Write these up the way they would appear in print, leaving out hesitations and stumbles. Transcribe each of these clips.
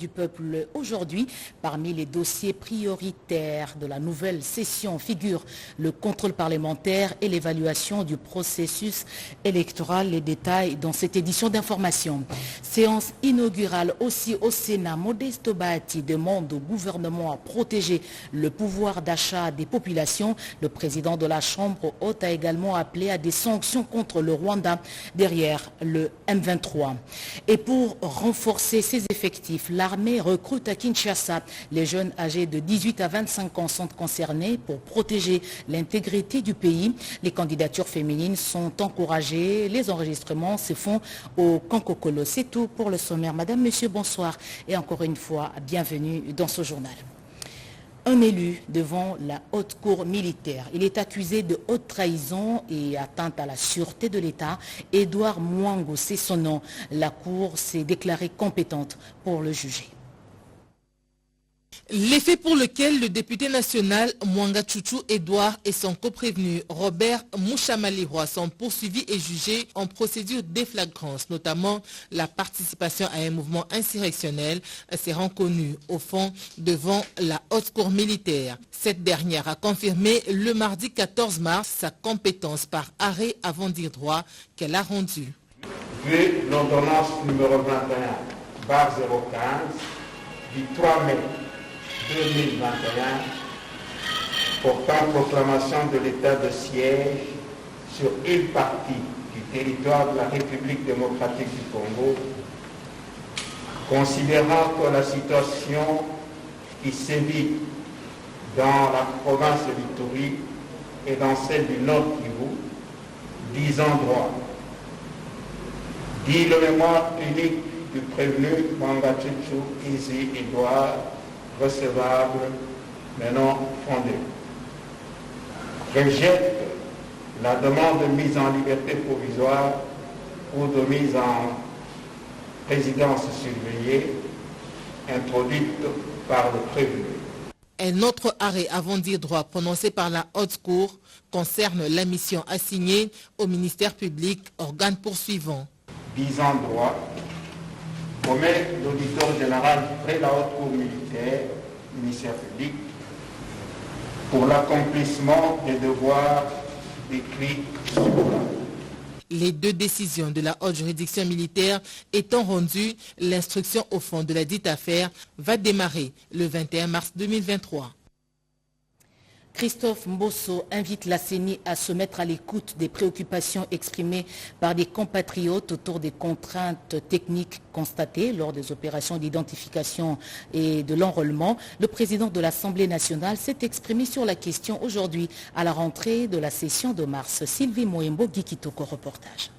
Du peuple aujourd'hui. Parmi les dossiers prioritaires de la nouvelle session figurent le contrôle parlementaire et l'évaluation du processus électoral. Les détails dans cette édition d'information. Séance inaugurale aussi au Sénat. Modeste Bahati demande au gouvernement à protéger le pouvoir d'achat des populations. Le président de la Chambre haute a également appelé à des sanctions contre le Rwanda derrière le M23. Et pour renforcer ses effectifs, l'armée recrute à Kinshasa. Les jeunes âgés de 18 à 25 ans sont concernés pour protéger l'intégrité du pays. Les candidatures féminines sont encouragées. Les enregistrements se font au Kankokolo. C'est tout pour le sommaire. Madame, Monsieur, bonsoir. Et encore une fois, bienvenue dans ce journal. Un élu devant la haute cour militaire. Il est accusé de haute trahison et atteinte à la sûreté de l'État. Edouard Mwango, c'est son nom. La cour s'est déclarée compétente pour le juger. Les faits pour lesquels le député national Mwanga Chouchou Edouard et son coprévenu Robert Mouchamalirwa sont poursuivis et jugés en procédure déflagrance, notamment la participation à un mouvement insurrectionnel, s'est reconnu au fond devant la haute cour militaire. Cette dernière a confirmé le mardi 14 mars sa compétence par arrêt avant dire droit qu'elle a rendu. Vu l'ordonnance numéro 21/015 du 3 mai 2021 portant proclamation de l'état de siège sur une partie du territoire de la République démocratique du Congo, considérant que la situation qui sévit dans la province de l'Ituri et dans celle du Nord Kivu, disant droit, dit le mémoire unique du prévenu Mwanga Chouchou Izi Edouard, recevable, mais non fondé. Rejette la demande de mise en liberté provisoire ou de mise en résidence surveillée introduite par le prévenu. Un autre arrêt avant dire droit prononcé par la haute cour concerne la mission assignée au ministère public, organe poursuivant. Disant droit, commet l'auditeur général près la haute cour militaire, ministère public, pour l'accomplissement des devoirs décrits sur-là. Les deux décisions de la haute juridiction militaire étant rendues, l'instruction au fond de la dite affaire va démarrer le 21 mars 2023. Christophe Mbosso invite la CENI à se mettre à l'écoute des préoccupations exprimées par des compatriotes autour des contraintes techniques constatées lors des opérations d'identification et de l'enrôlement. Le président de l'Assemblée nationale s'est exprimé sur la question aujourd'hui à la rentrée de la session de mars. Sylvie Moembo, Gikitoko, reportage.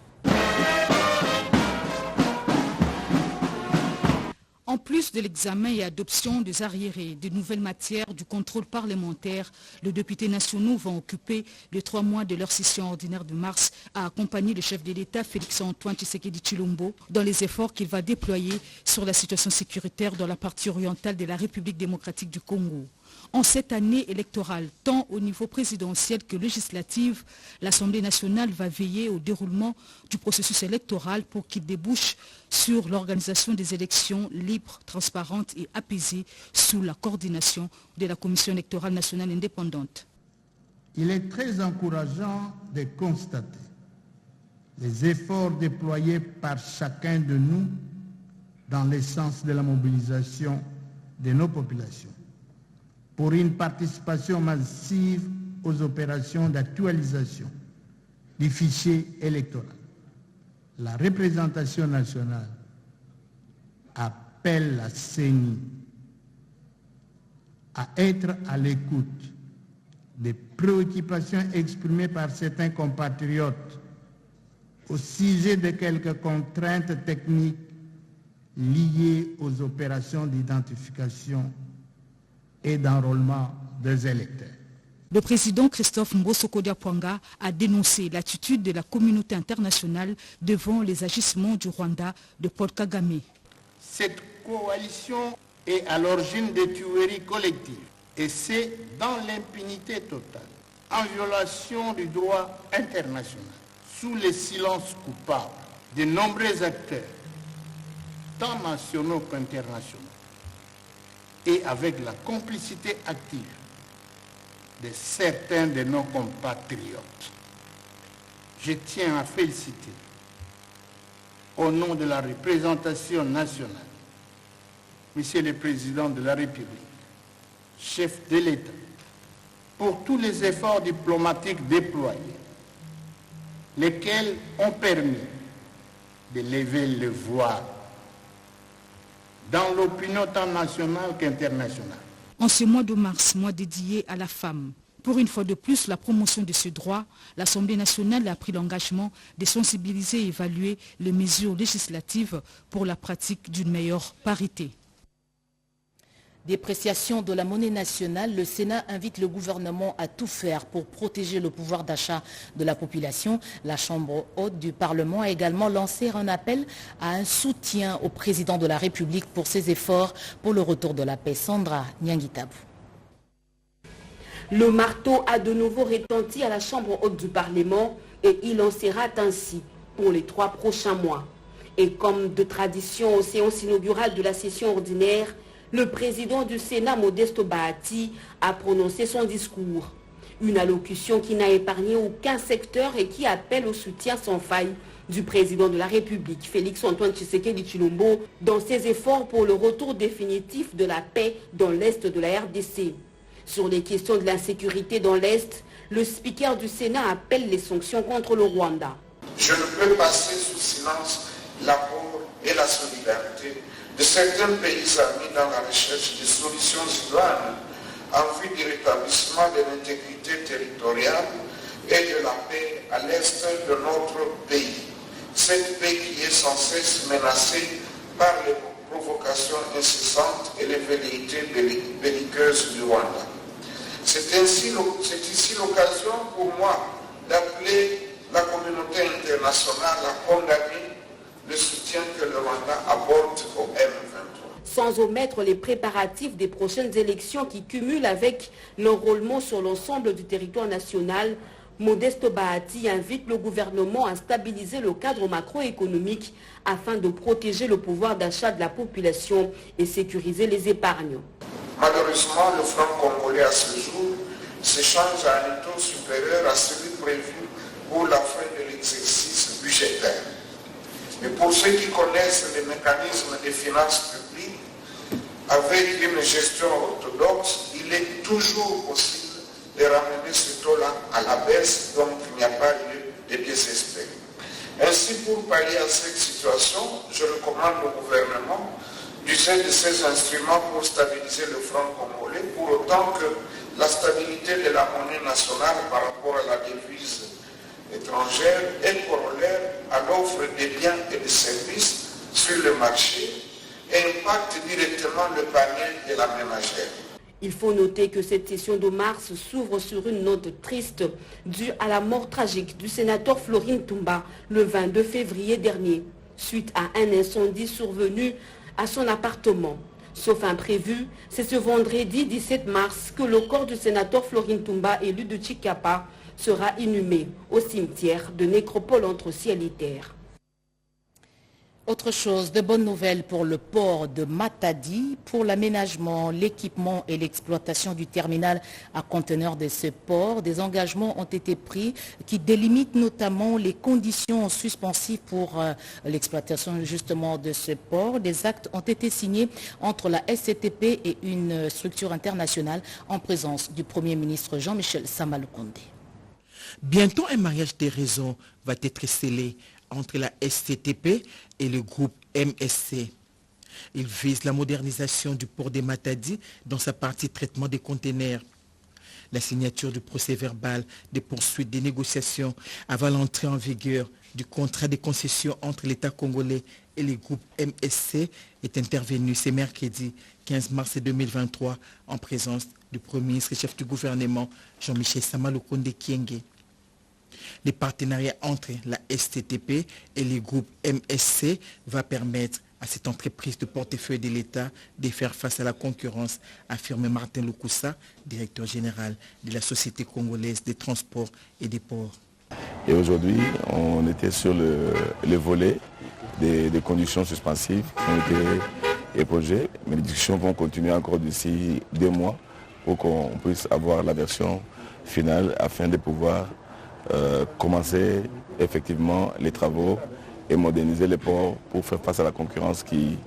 En plus de l'examen et adoption des arriérés de nouvelles matières du contrôle parlementaire, les députés nationaux vont occuper les 3 mois de leur session ordinaire de mars à accompagner le chef de l'État Félix-Antoine Tshisekedi Tshilombo dans les efforts qu'il va déployer sur la situation sécuritaire dans la partie orientale de la République démocratique du Congo. En cette année électorale, tant au niveau présidentiel que législatif, l'Assemblée nationale va veiller au déroulement du processus électoral pour qu'il débouche sur l'organisation des élections libres, transparentes et apaisées sous la coordination de la Commission électorale nationale indépendante. Il est très encourageant de constater les efforts déployés par chacun de nous dans le sens de la mobilisation de nos populations pour une participation massive aux opérations d'actualisation du fichier électoral. La représentation nationale appelle la CENI à être à l'écoute des préoccupations exprimées par certains compatriotes au sujet de quelques contraintes techniques liées aux opérations d'identification et d'enrôlement des électeurs. Le président Christophe Mbosso Kodiapwanga a dénoncé l'attitude de la communauté internationale devant les agissements du Rwanda de Paul Kagame. Cette coalition est à l'origine des tueries collectives et c'est dans l'impunité totale, en violation du droit international, sous le silence coupable de nombreux acteurs, tant nationaux qu'internationaux, et avec la complicité active de certains de nos compatriotes. Je tiens à féliciter, au nom de la représentation nationale, Monsieur le Président de la République, chef de l'État, pour tous les efforts diplomatiques déployés, lesquels ont permis de lever le voile dans l'opinion tant nationale qu'internationale. En ce mois de mars, mois dédié à la femme, pour une fois de plus, la promotion de ce droit, l'Assemblée nationale a pris l'engagement de sensibiliser et évaluer les mesures législatives pour la pratique d'une meilleure parité. Dépréciation de la monnaie nationale, le Sénat invite le gouvernement à tout faire pour protéger le pouvoir d'achat de la population. La Chambre haute du Parlement a également lancé un appel à un soutien au président de la République pour ses efforts pour le retour de la paix. Sandra Nyangitabou. Le marteau a de nouveau retenti à la Chambre haute du Parlement et il en sera ainsi pour les 3 prochains mois. Et comme de tradition aux séances inaugurales de la session ordinaire, le président du Sénat, Modeste Bahati, a prononcé son discours. Une allocution qui n'a épargné aucun secteur et qui appelle au soutien sans faille du président de la République, Félix-Antoine Tshisekedi Tshilombo, dans ses efforts pour le retour définitif de la paix dans l'Est de la RDC. Sur les questions de l'insécurité dans l'Est, le speaker du Sénat appelle les sanctions contre le Rwanda. Je ne peux passer sous silence l'apport et la solidarité de certains pays amis dans la recherche de solutions idoines en vue du rétablissement de l'intégrité territoriale et de la paix à l'est de notre pays. Cette paix qui est sans cesse menacée par les provocations incessantes et les velléités belliqueuses du Rwanda. C'est ici l'occasion pour moi d'appeler la communauté internationale à condamner le soutien que le Rwanda apporte au M23. Sans omettre les préparatifs des prochaines élections qui cumulent avec l'enrôlement sur l'ensemble du territoire national, Modeste Bahati invite le gouvernement à stabiliser le cadre macroéconomique afin de protéger le pouvoir d'achat de la population et sécuriser les épargnes. Malheureusement, le franc congolais à ce jour s'échange à un taux supérieur à celui prévu pour la fin de l'exercice budgétaire. Et pour ceux qui connaissent les mécanismes des finances publiques, avec une gestion orthodoxe, il est toujours possible de ramener ce taux-là à la baisse, donc il n'y a pas lieu de désespérer. Ainsi, pour pallier à cette situation, je recommande au gouvernement d'user de ces instruments pour stabiliser le franc congolais, pour autant que la stabilité de la monnaie nationale par rapport à la devise étrangère est corollaire à l'offre des biens et des services sur le marché et impacte directement le panier de la ménagère. Il faut noter que cette session de mars s'ouvre sur une note triste due à la mort tragique du sénateur Florin Tumba le 22 février dernier, suite à un incendie survenu à son appartement. Sauf imprévu, c'est ce vendredi 17 mars que le corps du sénateur Florin Tumba, élu de Tshikapa, sera inhumé au cimetière de nécropole entre ciel et terre. Autre chose, de bonnes nouvelles pour le port de Matadi, pour l'aménagement, l'équipement et l'exploitation du terminal à conteneurs de ce port. Des engagements ont été pris qui délimitent notamment les conditions suspensives pour l'exploitation justement de ce port. Des actes ont été signés entre la SCTP et une structure internationale en présence du Premier ministre Jean-Michel Sama-Lukonde. Bientôt, un mariage des raisons va être scellé entre la SCTP et le groupe MSC. Il vise la modernisation du port de Matadi dans sa partie traitement des conteneurs. La signature du procès verbal des poursuites des négociations avant l'entrée en vigueur du contrat de concession entre l'État congolais et le groupe MSC est intervenue ce mercredi 15 mars 2023 en présence du Premier ministre et chef du gouvernement Jean-Michel Sama-Lukonde Kyenge. Le partenariat entre la STTP et le groupe MSC va permettre à cette entreprise de portefeuille de l'État de faire face à la concurrence, affirme Martin Lukusa, directeur général de la Société congolaise des transports et des ports. Et aujourd'hui, on était sur le volet des conditions suspensives qui ont été et projets. Mais les discussions vont continuer encore d'ici 2 mois pour qu'on puisse avoir la version finale afin de pouvoir commencer effectivement les travaux et moderniser les ports pour faire face à la concurrence qui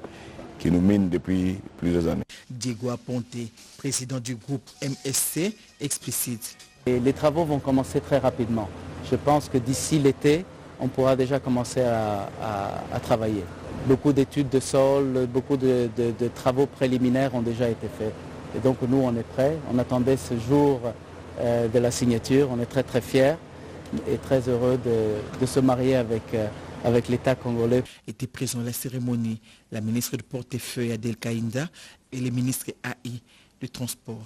nous mine depuis plusieurs années. Diego Aponte, président du groupe MSC, explicite. Et les travaux vont commencer très rapidement. Je pense que d'ici l'été, on pourra déjà commencer à travailler. Beaucoup d'études de sol, beaucoup de travaux préliminaires ont déjà été faits. Et donc nous, on est prêts. On attendait ce jour de la signature. On est très très fiers et très heureux de se marier avec l'État congolais. Étaient présents à la cérémonie la ministre du Portefeuille Adel Kaïnda et les ministres AI du Transport.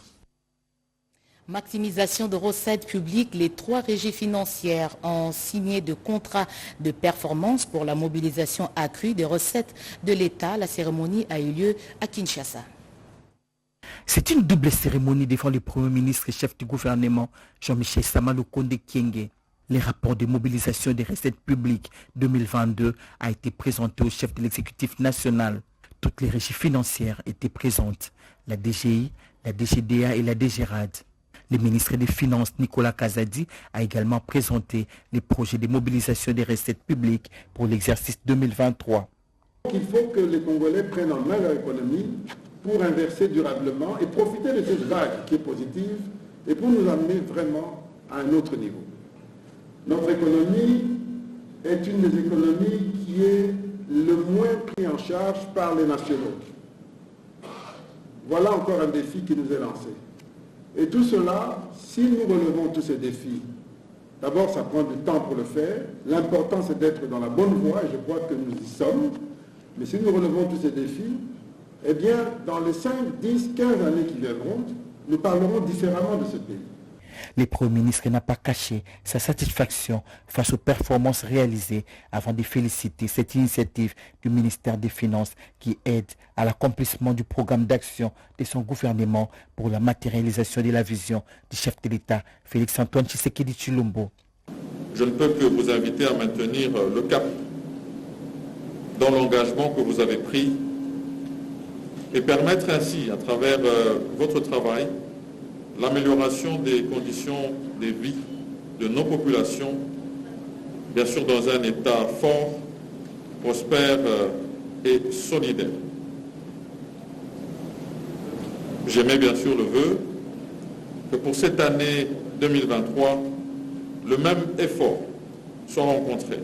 Maximisation de recettes publiques, les 3 régies financières ont signé de contrats de performance pour la mobilisation accrue des recettes de l'État. La cérémonie a eu lieu à Kinshasa. C'est une double cérémonie devant le Premier ministre et chef du gouvernement, Jean-Michel Sama Lukonde Kyenge. Les rapports de mobilisation des recettes publiques 2022 a été présenté au chef de l'exécutif national. Toutes les régies financières étaient présentes, la DGI, la DGDA et la DGRAD. Le ministre des Finances, Nicolas Kazadi, a également présenté les projets de mobilisation des recettes publiques pour l'exercice 2023. Il faut que les Congolais prennent en main leur économie pour inverser durablement et profiter de cette vague qui est positive et pour nous amener vraiment à un autre niveau. Notre économie est une des économies qui est le moins pris en charge par les nationaux. Voilà encore un défi qui nous est lancé. Et tout cela, si nous relevons tous ces défis, d'abord ça prend du temps pour le faire, l'important c'est d'être dans la bonne voie et je crois que nous y sommes, mais si nous relevons tous ces défis, eh bien dans les 5, 10, 15 années qui viendront, nous parlerons différemment de ce pays. Le Premier ministre n'a pas caché sa satisfaction face aux performances réalisées avant de féliciter cette initiative du ministère des Finances qui aide à l'accomplissement du programme d'action de son gouvernement pour la matérialisation de la vision du chef de l'État, Félix-Antoine Tshisekedi Tshilombo. Je ne peux que vous inviter à maintenir le cap dans l'engagement que vous avez pris et permettre ainsi, à travers votre travail, l'amélioration des conditions de vie de nos populations, bien sûr dans un État fort, prospère et solidaire. J'émets bien sûr le vœu que pour cette année 2023, le même effort soit rencontré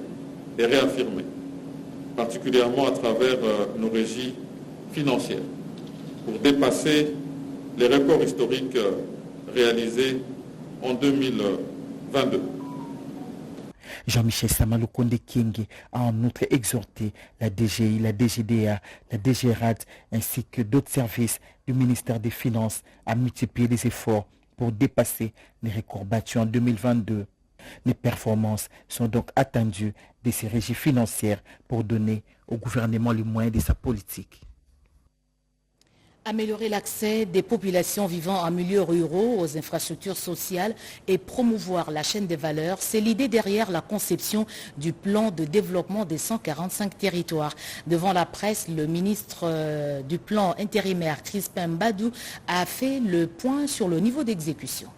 et réaffirmé, particulièrement à travers nos régies financières, pour dépasser les records historiques réalisés en 2022. Jean-Michel Sama Lukonde Kyenge a en outre exhorté la DGI, la DGDA, la DGRAD ainsi que d'autres services du ministère des Finances à multiplier les efforts pour dépasser les records battus en 2022. Les performances sont donc attendues de ces régies financières pour donner au gouvernement les moyens de sa politique. Améliorer l'accès des populations vivant en milieux ruraux aux infrastructures sociales et promouvoir la chaîne des valeurs, c'est l'idée derrière la conception du plan de développement des 145 territoires. Devant la presse, le ministre du plan intérimaire, Crispin Mbadou, a fait le point sur le niveau d'exécution.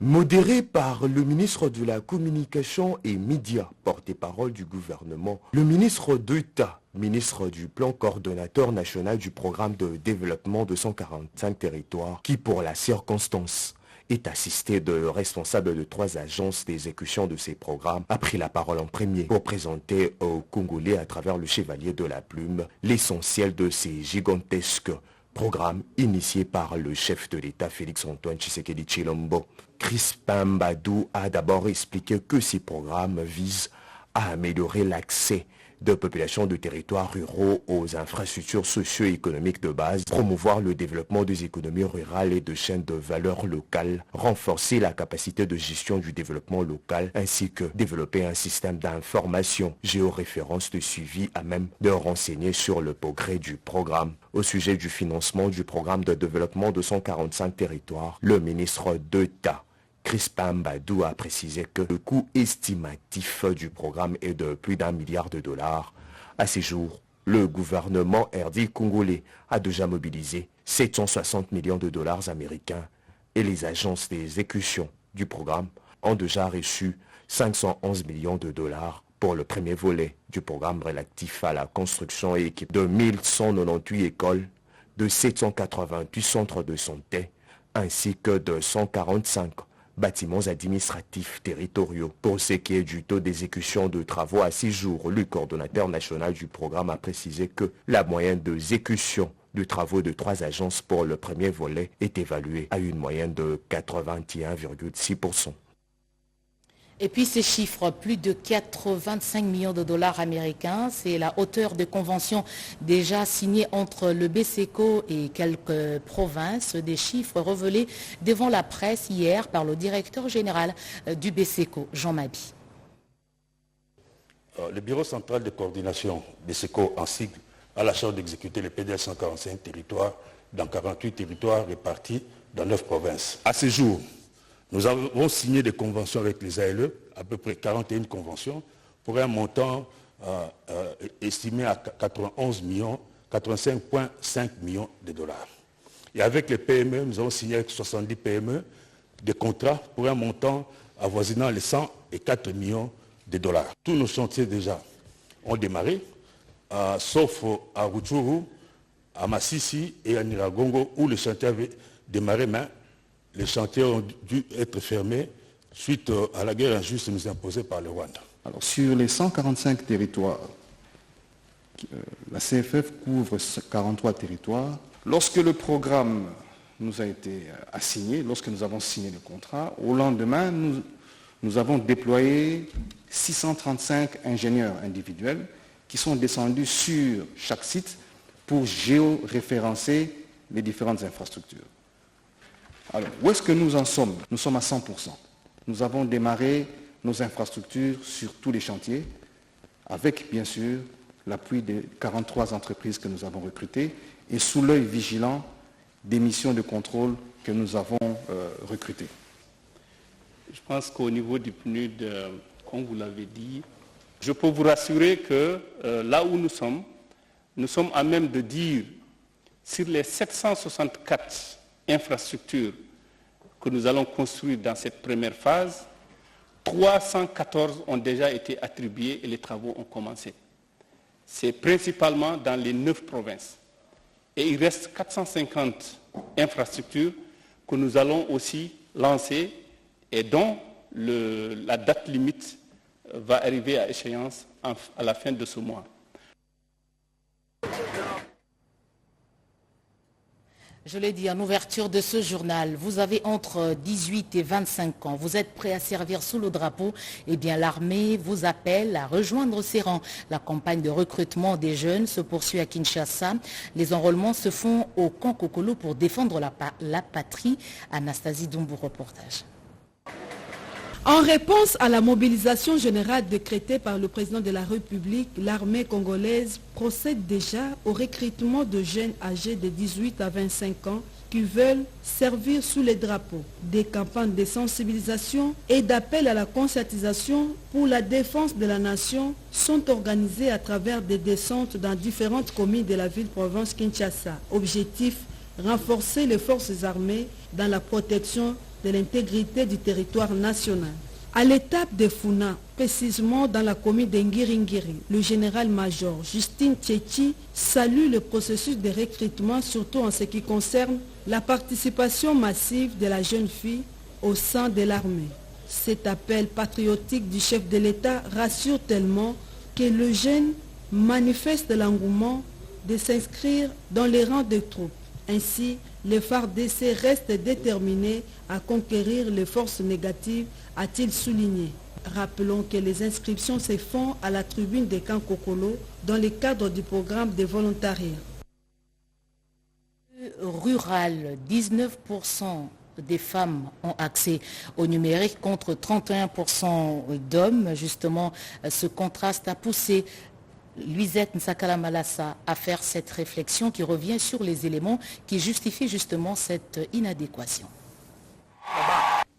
Modéré par le ministre de la Communication et Médias, porte-parole du gouvernement, le ministre d'État, ministre du Plan coordonnateur national du programme de développement de 145 territoires, qui pour la circonstance est assisté de responsables de 3 agences d'exécution de ces programmes, a pris la parole en premier pour présenter aux Congolais à travers le chevalier de la plume l'essentiel de ces gigantesques programme initié par le chef de l'État Félix-Antoine Tshisekedi Tshilombo. Crispin Mbadou a d'abord expliqué que ces programmes visent à améliorer l'accès de populations de territoires ruraux aux infrastructures socio-économiques de base, promouvoir le développement des économies rurales et de chaînes de valeur locales, renforcer la capacité de gestion du développement local, ainsi que développer un système d'information géoréférence de suivi à même de renseigner sur le progrès du programme. Au sujet du financement du programme de développement de 145 territoires, le ministre d'État Crispin Mbadou a précisé que le coût estimatif du programme est de plus d'1 milliard de dollars. À ce jour, Le gouvernement RD congolais a déjà mobilisé 760 millions de dollars américains et les agences d'exécution du programme ont déjà reçu 511 millions de dollars pour le premier volet du programme relatif à la construction et équipe de 1198 écoles, de 788 centres de santé, ainsi que de 145 bâtiments administratifs territoriaux. Pour ce qui est du taux d'exécution de travaux à 6 jours, le coordonnateur national du programme a précisé que la moyenne d'exécution de travaux de 3 agences pour le premier volet est évaluée à une moyenne de 81,6%. Et puis ces chiffres, plus de 85 millions de dollars américains, c'est la hauteur de conventions déjà signées entre le BSECO et quelques provinces, des chiffres révélés devant la presse hier par le directeur général du BSECO, Jean Mabi. Le Bureau central de coordination BSECO en sigle a la charge d'exécuter les PDL 145 territoires dans 48 territoires répartis dans 9 provinces. À ce jour, nous avons signé des conventions avec les ALE, à peu près 41 conventions, pour un montant estimé à 85,5 millions de dollars. Et avec les PME, nous avons signé avec 70 PME des contrats pour un montant avoisinant les 104 millions de dollars. Tous nos chantiers déjà ont démarré, sauf à Rutshuru, à Massissi et à Niragongo, où le chantier avait démarré, mais les chantiers ont dû être fermés suite à la guerre injuste nous imposée par le Rwanda. Alors, sur les 145 territoires, la CFF couvre 43 territoires. Lorsque le programme nous a été assigné, lorsque nous avons signé le contrat, au lendemain, nous avons déployé 635 ingénieurs individuels qui sont descendus sur chaque site pour géoréférencer les différentes infrastructures. Alors, où est-ce que nous en sommes? Nous sommes à 100%. Nous avons démarré nos infrastructures sur tous les chantiers, avec bien sûr l'appui des 43 entreprises que nous avons recrutées et sous l'œil vigilant des missions de contrôle que nous avons recrutées. Je pense qu'au niveau du PNUD, comme vous l'avez dit, je peux vous rassurer que là où nous sommes à même de dire sur les 764 infrastructures que nous allons construire dans cette première phase, 314 ont déjà été attribués et les travaux ont commencé. C'est principalement dans les 9 provinces. Et il reste 450 infrastructures que nous allons aussi lancer et dont la date limite va arriver à échéance à la fin de ce mois. Je l'ai dit en ouverture de ce journal, vous avez entre 18 et 25 ans, vous êtes prêt à servir sous le drapeau, eh bien l'armée vous appelle à rejoindre ses rangs. La campagne de recrutement des jeunes se poursuit à Kinshasa. Les enrôlements se font au camp Kokolo pour défendre la patrie. Anastasie Doumbou, reportage. En réponse à la mobilisation générale décrétée par le président de la République, l'armée congolaise procède déjà au recrutement de jeunes âgés de 18 à 25 ans qui veulent servir sous les drapeaux. Des campagnes de sensibilisation et d'appel à la conscientisation pour la défense de la nation sont organisées à travers des descentes dans différentes communes de la ville-province Kinshasa. Objectif, renforcer les forces armées dans la protection de l'intégrité du territoire national. À l'étape de Funa, précisément dans la commune d'Engiringiri, le général-major Justine Tchéchi salue le processus de recrutement, surtout en ce qui concerne la participation massive de la jeune fille au sein de l'armée. Cet appel patriotique du chef de l'État rassure tellement que le jeune manifeste l'engouement de s'inscrire dans les rangs des troupes. Ainsi, le FARDC reste déterminé à conquérir les forces négatives, a-t-il souligné. Rappelons que les inscriptions se font à la tribune des camps Kokolo dans le cadre du programme de volontariat. Rural, 19% des femmes ont accès au numérique contre 31% d'hommes. Justement, ce contraste a poussé Luisette Nsakala Malassa à faire cette réflexion qui revient sur les éléments qui justifient justement cette inadéquation.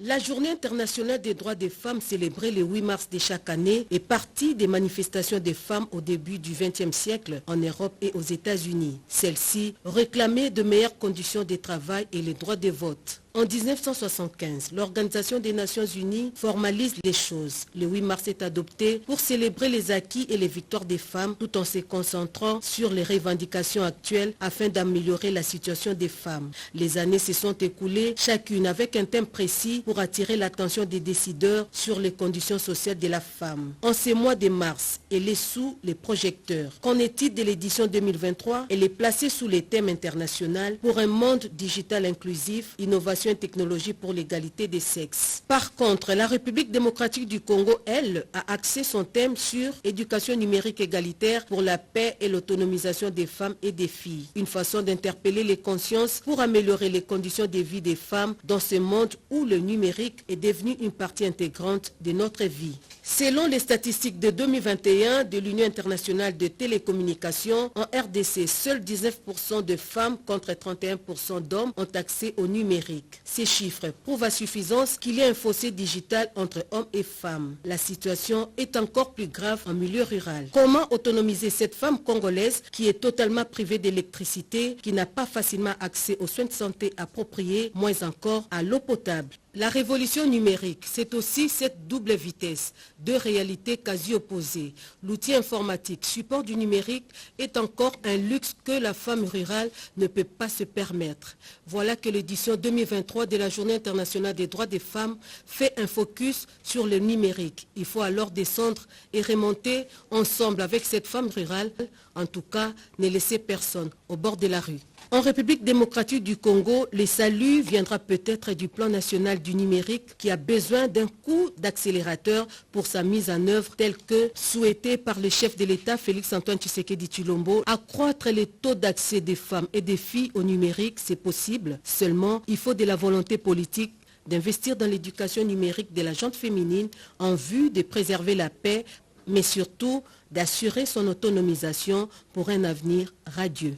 La Journée internationale des droits des femmes célébrée le 8 mars de chaque année est partie des manifestations des femmes au début du XXe siècle en Europe et aux États-Unis. Celles-ci réclamaient de meilleures conditions de travail et les droits de vote. En 1975, l'Organisation des Nations Unies formalise les choses. Le 8 mars est adopté pour célébrer les acquis et les victoires des femmes tout en se concentrant sur les revendications actuelles afin d'améliorer la situation des femmes. Les années se sont écoulées, chacune avec un thème précis pour attirer l'attention des décideurs sur les conditions sociales de la femme. En ce mois de mars, elle est sous les projecteurs. Qu'en est-il de l'édition 2023? Elle est placée sous les thèmes internationaux pour un monde digital inclusif, innovation et technologie pour l'égalité des sexes. Par contre, la République démocratique du Congo, elle, a axé son thème sur éducation numérique égalitaire pour la paix et l'autonomisation des femmes et des filles. Une façon d'interpeller les consciences pour améliorer les conditions de vie des femmes dans ce monde où le numérique est devenu une partie intégrante de notre vie. Selon les statistiques de 2021 de l'Union internationale de télécommunications, en RDC, seuls 19% de femmes contre 31% d'hommes ont accès au numérique. Ces chiffres prouvent à suffisance qu'il y a un fossé digital entre hommes et femmes. La situation est encore plus grave en milieu rural. Comment autonomiser cette femme congolaise qui est totalement privée d'électricité, qui n'a pas facilement accès aux soins de santé appropriés, moins encore à l'eau potable? La révolution numérique, c'est aussi cette double vitesse, deux réalités quasi opposées. L'outil informatique, support du numérique, est encore un luxe que la femme rurale ne peut pas se permettre. Voilà que l'édition 2023 de la Journée internationale des droits des femmes fait un focus sur le numérique. Il faut alors descendre et remonter ensemble avec cette femme rurale, en tout cas ne laisser personne au bord de la rue. En République démocratique du Congo, le salut viendra peut-être du plan national du numérique qui a besoin d'un coup d'accélérateur pour sa mise en œuvre tel que souhaité par le chef de l'État Félix-Antoine Tshisekedi Tshilombo. Accroître les taux d'accès des femmes et des filles au numérique, c'est possible. Seulement, il faut de la volonté politique d'investir dans l'éducation numérique de la gente féminine en vue de préserver la paix, mais surtout d'assurer son autonomisation pour un avenir radieux.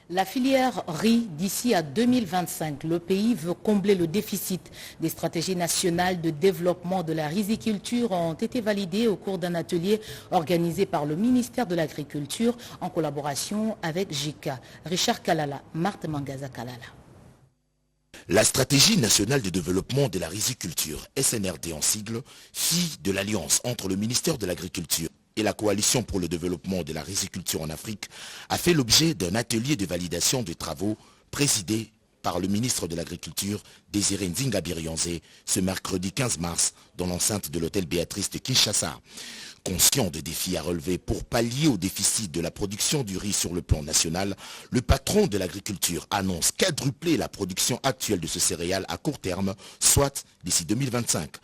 La filière riz d'ici à 2025, le pays veut combler le déficit. Des stratégies nationales de développement de la riziculture ont été validées au cours d'un atelier organisé par le ministère de l'Agriculture en collaboration avec JICA. Richard Kalala, Marthe Mangaza Kalala. La stratégie nationale de développement de la riziculture, SNRD en sigle, fille de l'alliance entre le ministère de l'Agriculture et la Coalition pour le développement de la riziculture en Afrique, a fait l'objet d'un atelier de validation des travaux présidé par le ministre de l'Agriculture, Désiré Nzinga Birionze, ce mercredi 15 mars dans l'enceinte de l'hôtel Béatrice de Kinshasa. Conscient des défis à relever pour pallier au déficit de la production du riz sur le plan national, le patron de l'agriculture annonce quadrupler la production actuelle de ce céréale à court terme, soit d'ici 2025.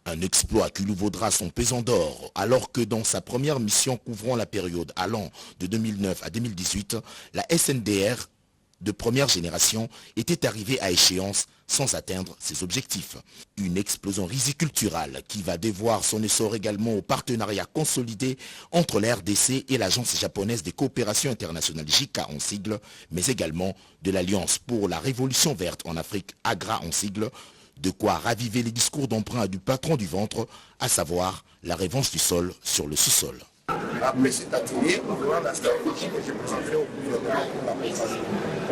Un exploit qui lui vaudra son pesant d'or, alors que dans sa première mission couvrant la période allant de 2009 à 2018, la SNDR de première génération était arrivée à échéance sans atteindre ses objectifs. Une explosion riziculturale qui va dévoir son essor également au partenariat consolidé entre la RDC et l'Agence japonaise des coopérations internationales JICA en sigle, mais également de l'Alliance pour la révolution verte en Afrique, AGRA en sigle, de quoi raviver les discours d'emprunt du patron du ventre, à savoir la revanche du sol sur le sous-sol. Après cet atelier, on verra la stratégie que je présenterai au gouvernement pour la présenter.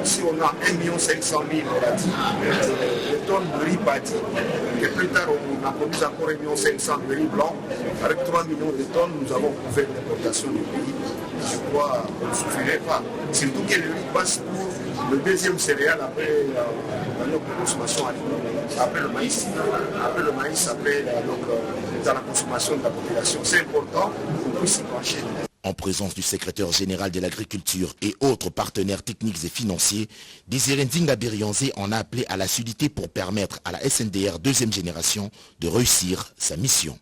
Si on a 1 500 000 de tonnes de riz bâti, et plus tard on a produit encore 1 500 000 de riz blanc, avec 3 millions de tonnes, nous avons couvert l'importation du pays. Je crois qu'on ne suffirait pas. Surtout que le riz passe pour le deuxième céréale après notre consommation alimentaire. Après le maïs, après dans la consommation de la population. C'est important qu'on puisse s'y pencher. En présence du secrétaire général de l'agriculture et autres partenaires techniques et financiers, Désiré Nzinga Birionze en a appelé à la solidité pour permettre à la SNDR deuxième génération de réussir sa mission.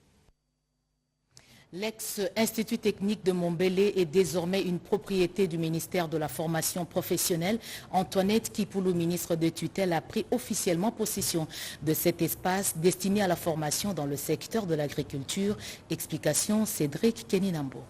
L'ex-Institut technique de Montbélé est désormais une propriété du ministère de la formation professionnelle. Antoinette Kipoulou, ministre de tutelle, a pris officiellement possession de cet espace destiné à la formation dans le secteur de l'agriculture. Explication Cédric Keninambo.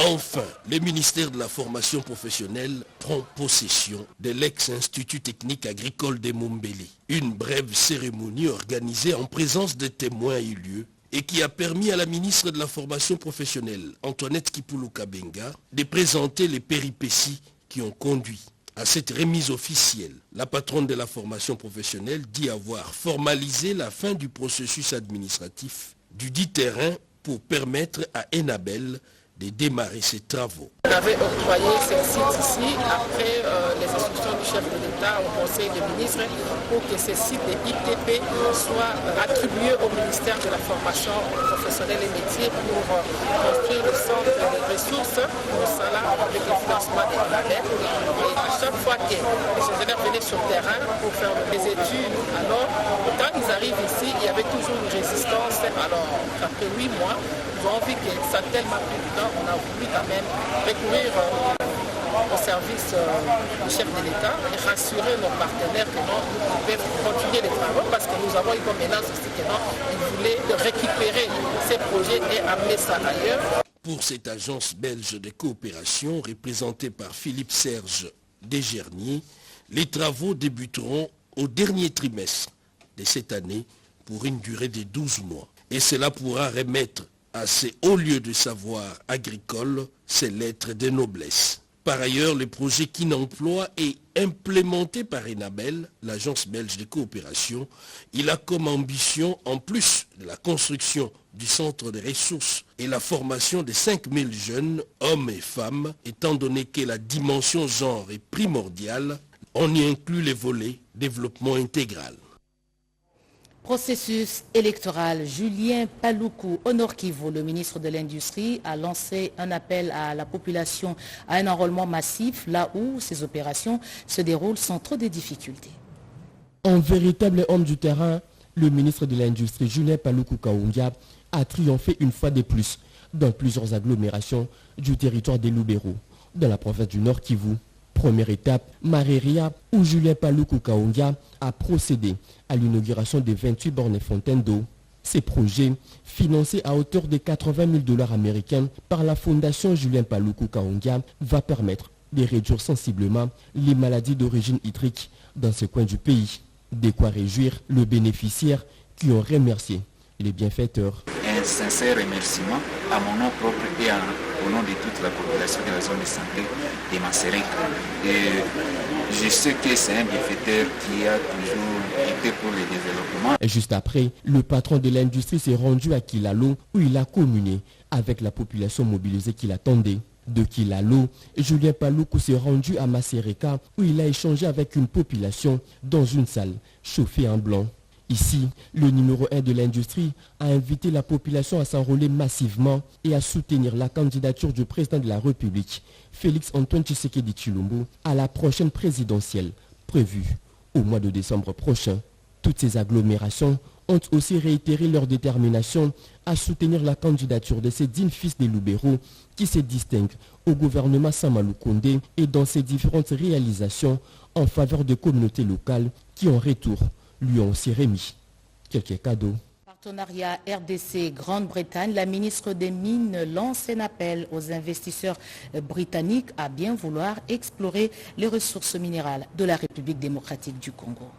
Enfin, le ministère de la formation professionnelle prend possession de l'ex-Institut technique agricole de Mombeli. Une brève cérémonie organisée en présence de témoins a eu lieu et qui a permis à la ministre de la formation professionnelle, Antoinette Kipulu-Kabenga, de présenter les péripéties qui ont conduit à cette remise officielle. La patronne de la formation professionnelle dit avoir formalisé la fin du processus administratif du dit terrain pour permettre à Enabel de démarrer ses travaux. On avait octroyé ce site ici après les instructions du chef de l'État au Conseil des ministres pour que ce site de ITP soit attribué au ministère de la formation professionnelle et métiers pour construire le centre de ressources pour cela avec le financement des labels. Et à chaque fois que les ingénieurs venaient sur le terrain pour faire des études, alors quand ils arrivent ici, il y avait toujours une résistance. Alors après 8 mois, nous avons vu que ça a tellement pris du temps, on a voulu quand même recourir au service du chef de l'État et rassurer nos partenaires que non, nous pouvons continuer les travaux parce que nous avons eu comme menace aussi que non, ils voulaient récupérer ces projets et amener ça ailleurs. Pour cette agence belge de coopération représentée par Philippe Serge Desgerniers, les travaux débuteront au dernier trimestre de cette année pour une durée de 12 mois. Et cela pourra remettre à ces hauts lieux de savoir agricole ces lettres de noblesse. Par ailleurs, le projet Kin'Emploi est implémenté par Enabel, l'agence belge de coopération. Il a comme ambition, en plus de la construction du centre de ressources et la formation de 5000 jeunes, hommes et femmes, étant donné que la dimension genre est primordiale, on y inclut les volets développement intégral. Processus électoral. Julien Paluku au Nord Kivu, le ministre de l'Industrie, a lancé un appel à la population à un enrôlement massif là où ces opérations se déroulent sans trop de difficultés. Un véritable homme du terrain, le ministre de l'Industrie, Julien Paluku Kaungia, a triomphé une fois de plus dans plusieurs agglomérations du territoire des Lubero, dans la province du Nord Kivu. Première étape, Mareria, où Julien Paluku Kaungia a procédé à l'inauguration des 28 bornes fontaines d'eau. Ces projets, financés à hauteur de 80 000 $ américains par la fondation Julien Paluku Kaungia, va permettre de réduire sensiblement les maladies d'origine hydrique dans ce coin du pays. De quoi réjouir le bénéficiaire qui ont remercié les bienfaiteurs. Un sincère remerciement à mon nom propre et au nom de toute la population de la zone de santé de Masereka. Et je sais que c'est un bienfaiteur qui a toujours été pour le développement. Et juste après, le patron de l'industrie s'est rendu à Kilalo où il a communié avec la population mobilisée qui l'attendait. De Kilalo, Julien Paluku s'est rendu à Masereka où il a échangé avec une population dans une salle chauffée en blanc. Ici, le numéro 1 de l'industrie a invité la population à s'enrôler massivement et à soutenir la candidature du président de la République, Félix Antoine Tshisekedi Tshilombo, à la prochaine présidentielle, prévue au mois de décembre prochain. Toutes ces agglomérations ont aussi réitéré leur détermination à soutenir la candidature de ces dignes fils des Lubero qui se distinguent au gouvernement Samalou Kondé et dans ses différentes réalisations en faveur des communautés locales qui, en retour, lui ont aussi remis quelques cadeaux. Partenariat RDC Grande-Bretagne, la ministre des Mines lance un appel aux investisseurs britanniques à bien vouloir explorer les ressources minérales de la République démocratique du Congo.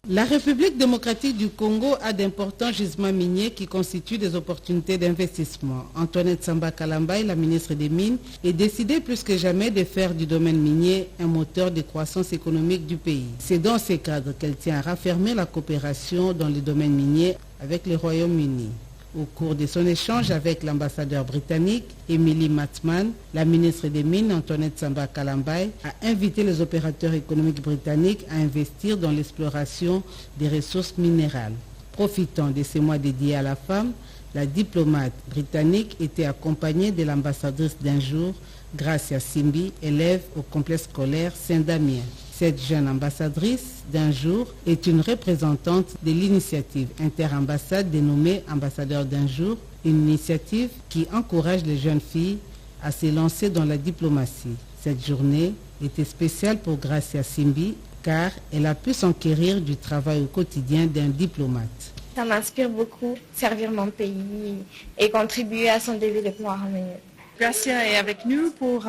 La République démocratique du Congo a d'importants gisements miniers qui constituent des opportunités d'investissement. Antoinette Samba Kalambaye, la ministre des Mines, est décidée plus que jamais de faire du domaine minier un moteur de croissance économique du pays. C'est dans ces cadres qu'elle tient à raffermer la coopération dans le domaine minier avec le Royaume-Uni. Au cours de son échange avec l'ambassadeur britannique, Emily Matman, la ministre des Mines, Antoinette Samba Kalambaye, a invité les opérateurs économiques britanniques à investir dans l'exploration des ressources minérales. Profitant de ces mois dédiés à la femme, la diplomate britannique était accompagnée de l'ambassadrice d'un jour, Gracia Simbi, élève au complexe scolaire Saint-Damien. Cette jeune ambassadrice d'un jour est une représentante de l'initiative interambassade dénommée Ambassadeur d'un jour, une initiative qui encourage les jeunes filles à se lancer dans la diplomatie. Cette journée était spéciale pour Gracia Simbi car elle a pu s'enquérir du travail au quotidien d'un diplomate. Ça m'inspire beaucoup, servir mon pays et contribuer à son développement harmonieux. Gracia est avec nous pour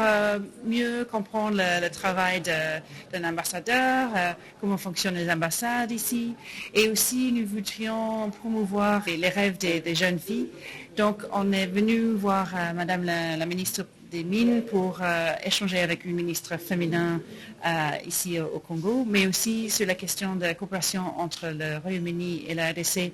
mieux comprendre le travail d'un ambassadeur, comment fonctionnent les ambassades ici. Et aussi, nous voudrions promouvoir les rêves des jeunes filles. Donc, on est venu voir Madame la ministre des Mines pour échanger avec une ministre féminin ici au Congo, mais aussi sur la question de coopération entre le Royaume-Uni et la RDC.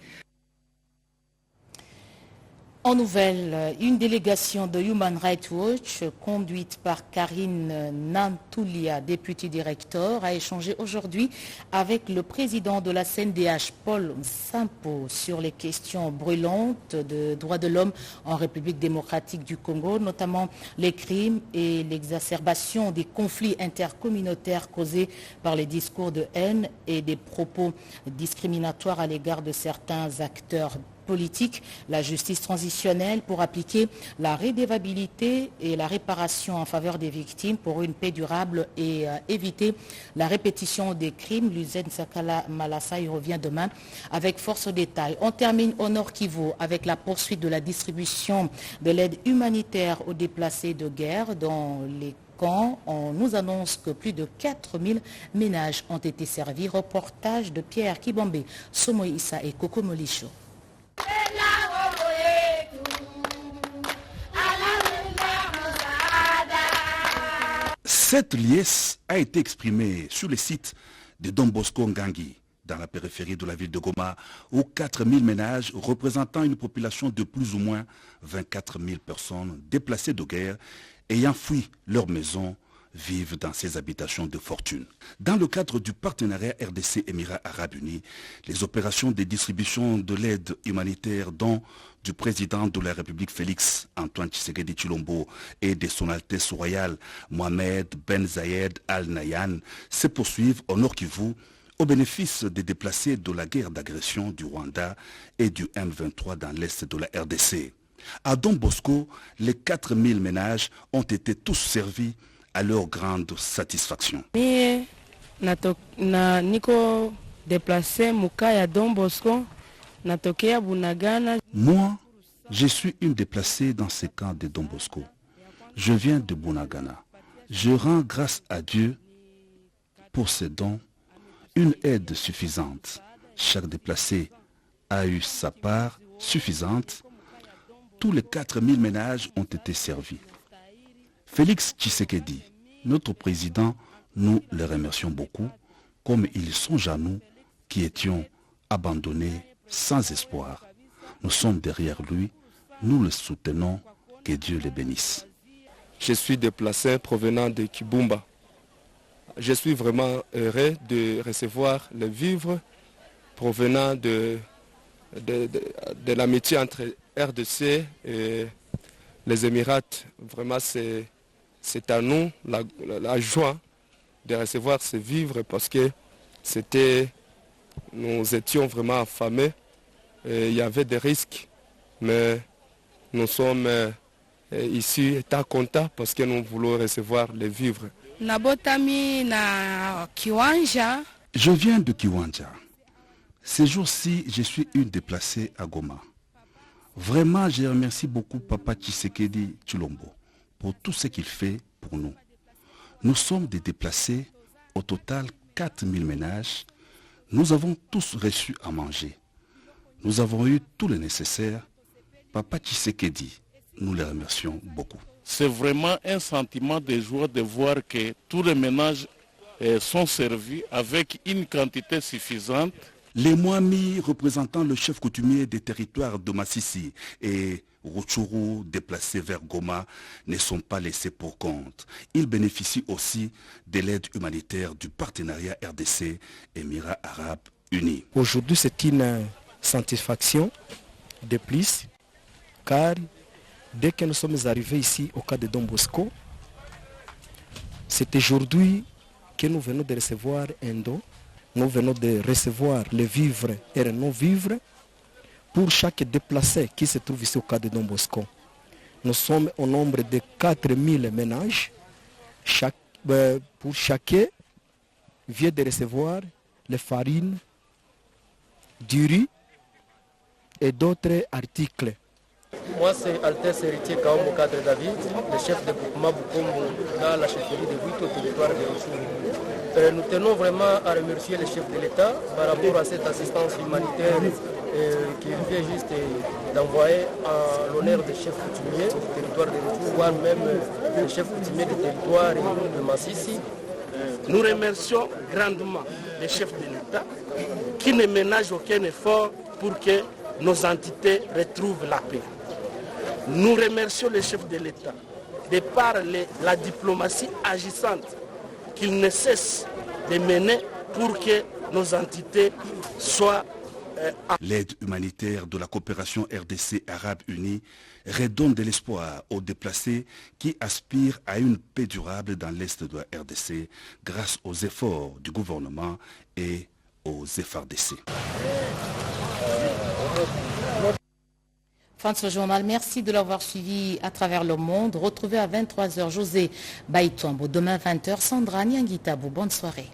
En nouvelle, une délégation de Human Rights Watch, conduite par Karine Nantoulia, députée directeur, a échangé aujourd'hui avec le président de la CNDH, Paul Sampo, sur les questions brûlantes de droits de l'homme en République démocratique du Congo, notamment les crimes et l'exacerbation des conflits intercommunautaires causés par les discours de haine et des propos discriminatoires à l'égard de certains acteurs politique, la justice transitionnelle pour appliquer la redevabilité et la réparation en faveur des victimes pour une paix durable et éviter la répétition des crimes. Luzen Sakala Malassa y revient demain avec force détail. On termine au Nord Kivu avec la poursuite de la distribution de l'aide humanitaire aux déplacés de guerre dans les camps. On nous annonce que plus de 4000 ménages ont été servis. Reportage de Pierre Kibombe, Somo Issa et Koko Molicho. Cette liesse a été exprimée sur le site de Don Bosco Ngangi, dans la périphérie de la ville de Goma, où 4000 ménages représentant une population de plus ou moins 24 000 personnes déplacées de guerre, ayant fui leur maison, vivent dans ces habitations de fortune. Dans le cadre du partenariat RDC-Émirats Arabes Unis, les opérations de distribution de l'aide humanitaire dont du président de la République Félix Antoine Tshisekedi Tshilombo et de son Altesse royale Mohamed Ben Zayed Al Nahyan se poursuivent au Nord Kivu au bénéfice des déplacés de la guerre d'agression du Rwanda et du M23 dans l'est de la RDC. À Don Bosco, les 4000 ménages ont été tous servis à leur grande satisfaction. Niko déplacé Mukaya Don Bosco, natokea Bunagana. Moi, je suis une déplacée dans ces camps de Don Bosco. Je viens de Bunagana. Je rends grâce à Dieu pour ces dons, une aide suffisante. Chaque déplacé a eu sa part suffisante. Tous les 4000 ménages ont été servis. Félix Tshisekedi, notre président, nous le remercions beaucoup, comme il songe à nous qui étions abandonnés sans espoir. Nous sommes derrière lui, nous le soutenons, que Dieu le bénisse. Je suis déplacé provenant de Kibumba. Je suis vraiment heureux de recevoir les vivres provenant de l'amitié entre RDC et les Émirats. Vraiment, c'est à nous la joie de recevoir ces vivres parce que nous étions vraiment affamés. Il y avait des risques, mais nous sommes ici étant contents parce que nous voulons recevoir les vivres. Je viens de Kiwanja. Ces jours-ci, je suis une déplacée à Goma. Vraiment, je remercie beaucoup Papa Tshisekedi Tshilombo pour tout ce qu'il fait pour nous. Nous sommes des déplacés, au total 4000 ménages. Nous avons tous reçu à manger. Nous avons eu tout le nécessaire. Papa Tshisekedi, nous le remercions beaucoup. C'est vraiment un sentiment de joie de voir que tous les ménages sont servis avec une quantité suffisante. Les Mwami, représentant le chef coutumier des territoires de Massissi et Rutshuru, déplacés vers Goma, ne sont pas laissés pour compte. Ils bénéficient aussi de l'aide humanitaire du partenariat RDC Émirats Arabes Unis. Aujourd'hui, c'est une satisfaction de plus, car dès que nous sommes arrivés ici au cas de Don Bosco, c'est aujourd'hui que nous venons de recevoir un don. Nous venons de recevoir les vivres et les non-vivres pour chaque déplacé qui se trouve ici au cas de Don Bosco. Nous sommes au nombre de 4000 ménages. Pour chacun vient de recevoir les farines, du riz et d'autres articles. Moi, c'est Altesse Héritier Kaombo Cadre David, le chef de groupement Bukombo dans la chefferie de Buito, au territoire de Rutshuru. Nous tenons vraiment à remercier le chef de l'État par rapport à cette assistance humanitaire qu'il vient juste d'envoyer en l'honneur des chefs coutumiers du territoire de Rutshuru, voire même le chef coutumier du territoire de Massissi. Nous remercions grandement les chefs de l'État qui ne ménagent aucun effort pour que nos entités retrouvent la paix. Nous remercions les chefs de l'État de par la diplomatie agissante qu'ils ne cessent de mener pour que nos entités soient... L'aide humanitaire de la coopération RDC Arabe Unie redonne de l'espoir aux déplacés qui aspirent à une paix durable dans l'Est de la RDC grâce aux efforts du gouvernement et aux FARDC. Fin de ce journal, merci de l'avoir suivi à travers le monde. Retrouvez à 23h José Baïtombo. Demain 20h, Sandra Nyangitabo. Bonne soirée.